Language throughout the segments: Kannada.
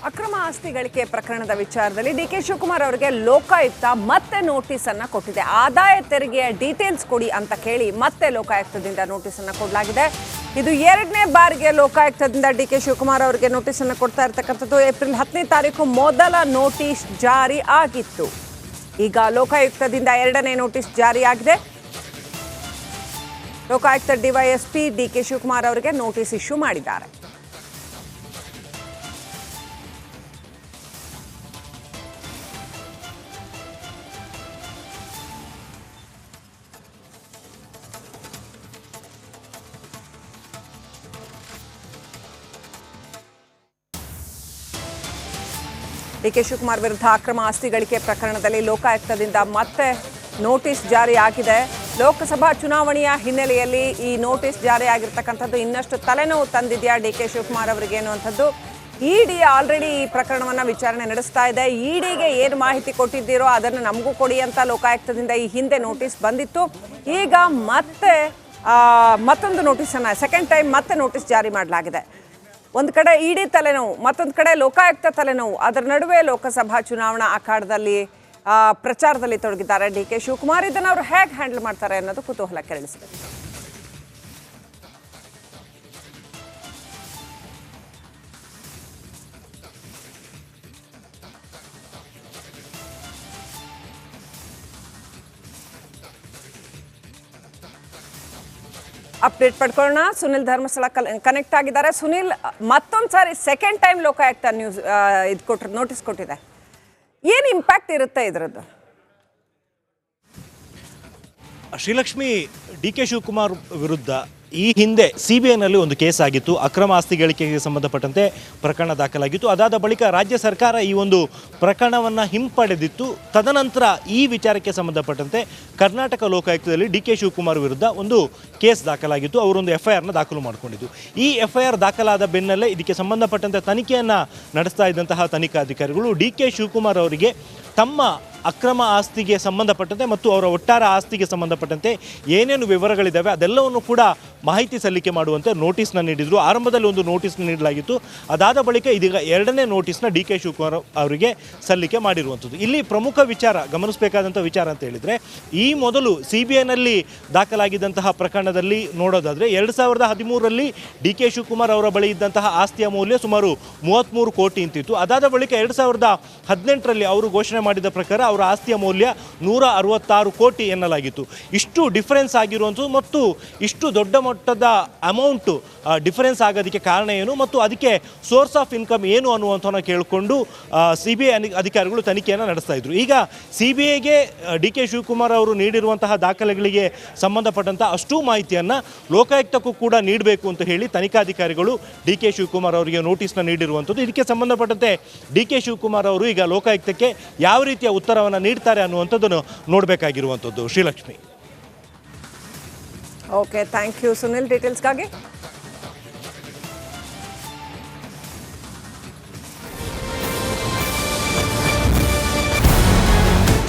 ಅಕ್ರಮ ಆಸ್ತಿ ಗಳಿಕೆ ಪ್ರಕರಣದ ವಿಚಾರದಲ್ಲಿ ಡಿಕೆ ಶಿವಕುಮಾರ್ ಅವರಿಗೆ ಲೋಕಾಯುಕ್ತ ಮತ್ತೆ ನೋಟಿಸ್ ಅನ್ನು ಕೊಟ್ಟಿದೆ. ಆದಾಯ ತೆರಿಗೆಯ ಡೀಟೇಲ್ಸ್ ಕೊಡಿ ಅಂತ ಕೇಳಿ ಮತ್ತೆ ಲೋಕಾಯುಕ್ತದಿಂದ ನೋಟಿಸ್ ಅನ್ನು ಕೊಡಲಾಗಿದೆ. ಇದು ಎರಡನೇ ಬಾರಿಗೆ ಲೋಕಾಯುಕ್ತದಿಂದ ಡಿಕೆ ಶಿವಕುಮಾರ್ ಅವರಿಗೆ ನೋಟಿಸ್ ಅನ್ನು ಕೊಡ್ತಾ ಇರತಕ್ಕಂಥದ್ದು. ಏಪ್ರಿಲ್ 10ನೇ ತಾರೀಕು ಮೊದಲ ನೋಟಿಸ್ ಜಾರಿ ಆಗಿತ್ತು. ಈಗ ಲೋಕಾಯುಕ್ತದಿಂದ ಎರಡನೇ ನೋಟಿಸ್ ಜಾರಿಯಾಗಿದೆ. ಲೋಕಾಯುಕ್ತ ಡಿವೈಎಸ್ಪಿ ಡಿಕೆ ಶಿವಕುಮಾರ್ ಅವರಿಗೆ ನೋಟಿಸ್ ಇಶ್ಯೂ ಮಾಡಿದ್ದಾರೆ. ಡಿಕೆ ಶಿವಕುಮಾರ್ ವಿರುದ್ಧ ಅಕ್ರಮ ಆಸ್ತಿ ಗಳಿಕೆ ಪ್ರಕರಣದಲ್ಲಿ ಲೋಕಾಯುಕ್ತದಿಂದ ಮತ್ತೆ ನೋಟಿಸ್ ಜಾರಿ ಆಗಿದೆ. ಲೋಕಸಭಾ ಚುನಾವಣೆಯ ಹಿನ್ನೆಲೆಯಲ್ಲಿ ಈ ನೋಟಿಸ್ ಜಾರಿ ಆಗಿರ್ತಕ್ಕಂಥದ್ದು ಇನ್ನಷ್ಟು ತಲೆನೋವು ತಂದಿದೆಯಾ ಡಿಕೆ ಶಿವಕುಮಾರ್ ಅವರಿಗೆ ಅನ್ನುವಂಥದ್ದು. ಇಡಿ ಆಲ್ರೆಡಿ ಈ ಪ್ರಕರಣವನ್ನು ವಿಚಾರಣೆ ನಡೆಸ್ತಾ ಇದೆ. ಇಡಿಗೆ ಏನು ಮಾಹಿತಿ ಕೊಟ್ಟಿದ್ದೀರೋ ಅದನ್ನು ನಮಗೂ ಕೊಡಿ ಅಂತ ಲೋಕಾಯುಕ್ತದಿಂದ ಈ ಹಿಂದೆ ನೋಟಿಸ್ ಬಂದಿತ್ತು. ಈಗ ಮತ್ತೆ ಮತ್ತೊಂದು ನೋಟಿಸನ್ನು ಸೆಕೆಂಡ್ ಟೈಮ್ ಮತ್ತೆ ನೋಟಿಸ್ ಜಾರಿ ಮಾಡಲಾಗಿದೆ. ಒಂದು ಕಡೆ ಇಡಿ ತಲೆನೋವು, ಮತ್ತೊಂದು ಕಡೆ ಲೋಕಾಯುಕ್ತ ತಲೆನೋವು. ಅದರ ನಡುವೆ ಲೋಕಸಭಾ ಚುನಾವಣಾ ಅಖಾಡದಲ್ಲಿ ಪ್ರಚಾರದಲ್ಲಿ ತೊಡಗಿದ್ದಾರೆ ಡಿಕೆ ಶಿವಕುಮಾರ್. ಇದನ್ನು ಅವರು ಹೇಗೆ ಹ್ಯಾಂಡಲ್ ಮಾಡ್ತಾರೆ ಅನ್ನೋದು ಕುತೂಹಲ ಕೆರಳಿಸಿದೆ. ಅಪ್ಡೇಟ್ ಪಡ್ಕೊಳ್ಳೋಣ. ಸುನಿಲ್ ಧರ್ಮಸ್ಥಳ ಕನೆಕ್ಟ್ ಆಗಿದ್ದಾರೆ. ಸುನಿಲ್, ಮತ್ತೊಂದು ಸಾರಿ ಸೆಕೆಂಡ್ ಟೈಮ್ ಲೋಕಾಯುಕ್ತ ನ್ಯೂಸ್ ಇದು ಕೊಟ್ಟರು, ನೋಟಿಸ್ ಕೊಟ್ಟಿದೆ. ಏನು ಇಂಪ್ಯಾಕ್ಟ್ ಇರುತ್ತೆ ಇದರದ್ದು? ಶ್ರೀಲಕ್ಷ್ಮಿ, ಡಿಕೆ ಶಿವಕುಮಾರ್ ವಿರುದ್ಧ ಈ ಹಿಂದೆ CBIನಲ್ಲಿ ಒಂದು ಕೇಸ್ ಆಗಿತ್ತು. ಅಕ್ರಮ ಆಸ್ತಿ ಗಳಿಕೆಗೆ ಸಂಬಂಧಪಟ್ಟಂತೆ ಪ್ರಕರಣ ದಾಖಲಾಗಿತ್ತು. ಅದಾದ ಬಳಿಕ ರಾಜ್ಯ ಸರ್ಕಾರ ಈ ಒಂದು ಪ್ರಕರಣವನ್ನು ಹಿಂಪಡೆದಿತ್ತು. ತದನಂತರ ಈ ವಿಚಾರಕ್ಕೆ ಸಂಬಂಧಪಟ್ಟಂತೆ ಕರ್ನಾಟಕ ಲೋಕಾಯುಕ್ತದಲ್ಲಿ ಡಿಕೆ ಶಿವಕುಮಾರ್ ವಿರುದ್ಧ ಒಂದು ಕೇಸ್ ದಾಖಲಾಗಿತ್ತು. ಅವರೊಂದು FIRನ ದಾಖಲು ಮಾಡಿಕೊಂಡಿದ್ದು. ಈ FIR ದಾಖಲಾದ ಬೆನ್ನಲ್ಲೇ ಇದಕ್ಕೆ ಸಂಬಂಧಪಟ್ಟಂತೆ ತನಿಖೆಯನ್ನು ನಡೆಸ್ತಾ ಇದ್ದಂತಹ ತನಿಖಾಧಿಕಾರಿಗಳು ಡಿಕೆ ಶಿವಕುಮಾರ್ ಅವರಿಗೆ ತಮ್ಮ ಅಕ್ರಮ ಆಸ್ತಿಗೆ ಸಂಬಂಧಪಟ್ಟಂತೆ ಮತ್ತು ಅವರ ಒಟ್ಟಾರೆ ಆಸ್ತಿಗೆ ಸಂಬಂಧಪಟ್ಟಂತೆ ಏನೇನು ವಿವರಗಳಿದ್ದಾವೆ ಅದೆಲ್ಲವನ್ನು ಕೂಡ ಮಾಹಿತಿ ಸಲ್ಲಿಕೆ ಮಾಡುವಂತೆ ನೋಟಿಸ್ನ ನೀಡಿದರು. ಆರಂಭದಲ್ಲಿ ಒಂದು ನೋಟಿಸ್ನ ನೀಡಲಾಗಿತ್ತು. ಅದಾದ ಬಳಿಕ ಇದೀಗ ಎರಡನೇ ನೋಟಿಸ್ನ ಡಿಕೆ ಶಿವಕುಮಾರ್ ಅವರಿಗೆ ಸಲ್ಲಿಕೆ ಮಾಡಿರುವಂಥದ್ದು. ಇಲ್ಲಿ ಪ್ರಮುಖ ವಿಚಾರ, ಗಮನಿಸಬೇಕಾದಂಥ ವಿಚಾರ ಅಂತ ಹೇಳಿದರೆ, ಈ ಮೊದಲು CBIನಲ್ಲಿ ದಾಖಲಾಗಿದ್ದಂತಹ ಪ್ರಕರಣದಲ್ಲಿ ನೋಡೋದಾದರೆ 2013ರಲ್ಲಿ ಡಿಕೆ ಶಿವಕುಮಾರ್ ಅವರ ಬಳಿ ಇದ್ದಂತಹ ಆಸ್ತಿಯ ಮೌಲ್ಯ ಸುಮಾರು 33 ಕೋಟಿ ಅಂತಿತ್ತು. ಅದಾದ ಬಳಿಕ 2018ರಲ್ಲಿ ಅವರು ಘೋಷಣೆ ಮಾಡಿದ ಪ್ರಕಾರ ಅವರ ಆಸ್ತಿಯ ಮೌಲ್ಯ 166 ಕೋಟಿ ಎನ್ನಲಾಗಿತ್ತು. ಇಷ್ಟು ಡಿಫರೆನ್ಸ್ ಆಗಿರುವಂಥದ್ದು ಮತ್ತು ಇಷ್ಟು ದೊಡ್ಡ ಮಟ್ಟದ ಅಮೌಂಟು ಡಿಫರೆನ್ಸ್ ಆಗೋದಕ್ಕೆ ಕಾರಣ ಏನು ಮತ್ತು ಅದಕ್ಕೆ ಸೋರ್ಸ್ ಆಫ್ ಇನ್ಕಮ್ ಏನು ಅನ್ನುವಂಥವನ್ನು ಕೇಳಿಕೊಂಡು CBI ಅಧಿಕಾರಿಗಳು ತನಿಖೆಯನ್ನು ನಡೆಸ್ತಾ ಇದ್ರು. ಈಗ CBIಗೆ ಡಿಕೆ ಶಿವಕುಮಾರ್ ಅವರು ನೀಡಿರುವಂತಹ ದಾಖಲೆಗಳಿಗೆ ಸಂಬಂಧಪಟ್ಟಂಥ ಅಷ್ಟೂ ಮಾಹಿತಿಯನ್ನು ಲೋಕಾಯುಕ್ತಕ್ಕೂ ಕೂಡ ನೀಡಬೇಕು ಅಂತ ಹೇಳಿ ತನಿಖಾಧಿಕಾರಿಗಳು ಡಿಕೆ ಶಿವಕುಮಾರ್ ಅವರಿಗೆ ನೋಟಿಸ್ನ ನೀಡಿರುವಂಥದ್ದು. ಇದಕ್ಕೆ ಸಂಬಂಧಪಟ್ಟಂತೆ ಡಿಕೆ ಶಿವಕುಮಾರ್ ಅವರು ಈಗ ಲೋಕಾಯುಕ್ತಕ್ಕೆ ಯಾವ ರೀತಿಯ ಉತ್ತರವನ್ನು ನೀಡ್ತಾರೆ ಅನ್ನುವಂಥದ್ದನ್ನು ನೋಡಬೇಕಾಗಿರುವಂಥದ್ದು. Sreelakshmi. Okay, thank you Sunil ಡೀಟೇಲ್ಸ್ಗಾಗಿ.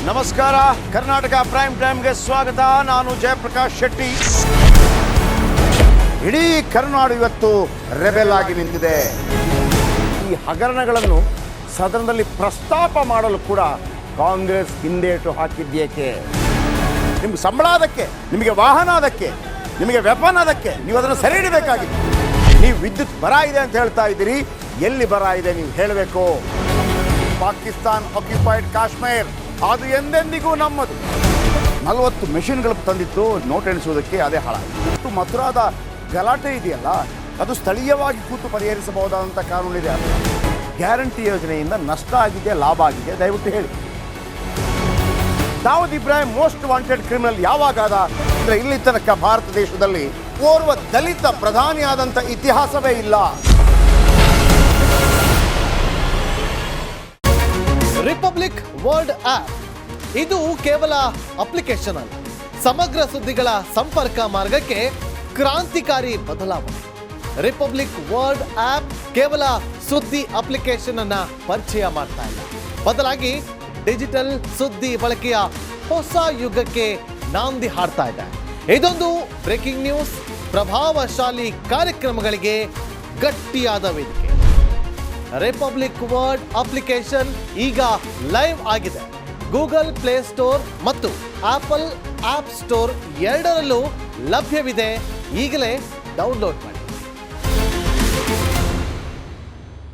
ನಮಸ್ಕಾರ, ಕರ್ನಾಟಕ ಪ್ರೈಮ್ ಟೈಮ್ಗೆ ಸ್ವಾಗತ. ನಾನು ಜಯಪ್ರಕಾಶ್ ಶೆಟ್ಟಿ. ಇಡೀ ಕರ್ನಾಡು ಇವತ್ತು ರೆಬೆಲ್ ಆಗಿ ನಿಂತಿದೆ. ಈ ಹಗರಣಗಳನ್ನು ಸದನದಲ್ಲಿ ಪ್ರಸ್ತಾಪ ಮಾಡಲು ಕೂಡ ಕಾಂಗ್ರೆಸ್ ಹಿಂದೇಟು ಹಾಕಿದ್ದೇಕೆ? ನಿಮ್ಗೆ ಸಂಬಳ ಅದಕ್ಕೆ, ನಿಮಗೆ ವಾಹನ ಅದಕ್ಕೆ, ನಿಮಗೆ ವೆಪನ್ ಅದಕ್ಕೆ, ನೀವು ಅದನ್ನು ಸೆರೆ ಹಿಡಿಬೇಕಾಗಿದೆ. ನೀವು ವಿದ್ಯುತ್ ಬರ ಇದೆ ಅಂತ ಹೇಳ್ತಾ ಇದ್ದೀರಿ. ಎಲ್ಲಿ ಬರ ಇದೆ ನೀವು ಹೇಳಬೇಕು. ಪಾಕಿಸ್ತಾನ್ ಆಕ್ಯುಪೈಡ್ ಕಾಶ್ಮೀರ್ ಅದು ಎಂದೆಂದಿಗೂ ನಮ್ಮದು. 40 ಮೆಷಿನ್ಗಳು ತಂದಿತ್ತು ನೋಟ್ ಎಣಿಸುವುದಕ್ಕೆ, ಅದೇ ಹಾಳಾಯಿತು. ಮಥುರಾದ ಗಲಾಟೆ ಇದೆಯಲ್ಲ, ಅದು ಸ್ಥಳೀಯವಾಗಿ ಕೂತು ಪರಿಹರಿಸಬಹುದಾದಂಥ ಕಾನೂನಿದೆ. ಗ್ಯಾರಂಟಿ ಯೋಜನೆಯಿಂದ ನಷ್ಟ ಆಗಿದೆ, ಲಾಭ ಆಗಿದೆ, ದಯವಿಟ್ಟು ಹೇಳಿ. Dawood Ibrahim most wanted criminal ಯಾವಾಗಾದ ಅಂದರೆ ಇಲ್ಲಿ ತನಕ ಭಾರತ ದೇಶದಲ್ಲಿ ಓರ್ವ ದಲಿತ ಪ್ರಧಾನಿಯಾದಂಥ ಇತಿಹಾಸವೇ ಇಲ್ಲ. ರಿಪಬ್ಲಿಕ್ ವರ್ಲ್ಡ್ ಆಪ್ ಇದು ಕೇವಲ ಅಪ್ಲಿಕೇಶನ್ ಅಲ್ಲ, ಸಮಗ್ರ ಸುದ್ದಿಗಳ ಸಂಪರ್ಕ ಮಾರ್ಗಕ್ಕೆ ಕ್ರಾಂತಿಕಾರಿ ಬದಲಾವಣೆ. ರಿಪಬ್ಲಿಕ್ ವರ್ಲ್ಡ್ ಆಪ್ ಕೇವಲ ಸುದ್ದಿ ಅಪ್ಲಿಕೇಶನ್ ಅನ್ನ ಪರಿಚಯ ಮಾಡ್ತಾ ಇಲ್ಲ, ಬದಲಾಗಿ ಡಿಜಿಟಲ್ ಸುದ್ದಿ ಬಳಕೆಯ ಹೊಸ ಯುಗಕ್ಕೆ ನಾಂದಿ ಹಾಡ್ತಾ ಇದೆ. ಇದೊಂದು ಬ್ರೇಕಿಂಗ್ ನ್ಯೂಸ್, ಪ್ರಭಾವಶಾಲಿ ಕಾರ್ಯಕ್ರಮಗಳಿಗೆ ಗಟ್ಟಿಯಾದ ವೇದಿಕೆ. ರಿಪಬ್ಲಿಕ್ ವರ್ಡ್ ಅಪ್ಲಿಕೇಶನ್ ಈಗ ಲೈವ್ ಆಗಿದೆ. ಗೂಗಲ್ ಪ್ಲೇ ಸ್ಟೋರ್ ಮತ್ತು ಆಪಲ್ ಆಪ್ ಸ್ಟೋರ್ ಎರಡರಲ್ಲೂ ಲಭ್ಯವಿದೆ. ಈಗಲೇ ಡೌನ್ಲೋಡ್ ಮಾಡಿ.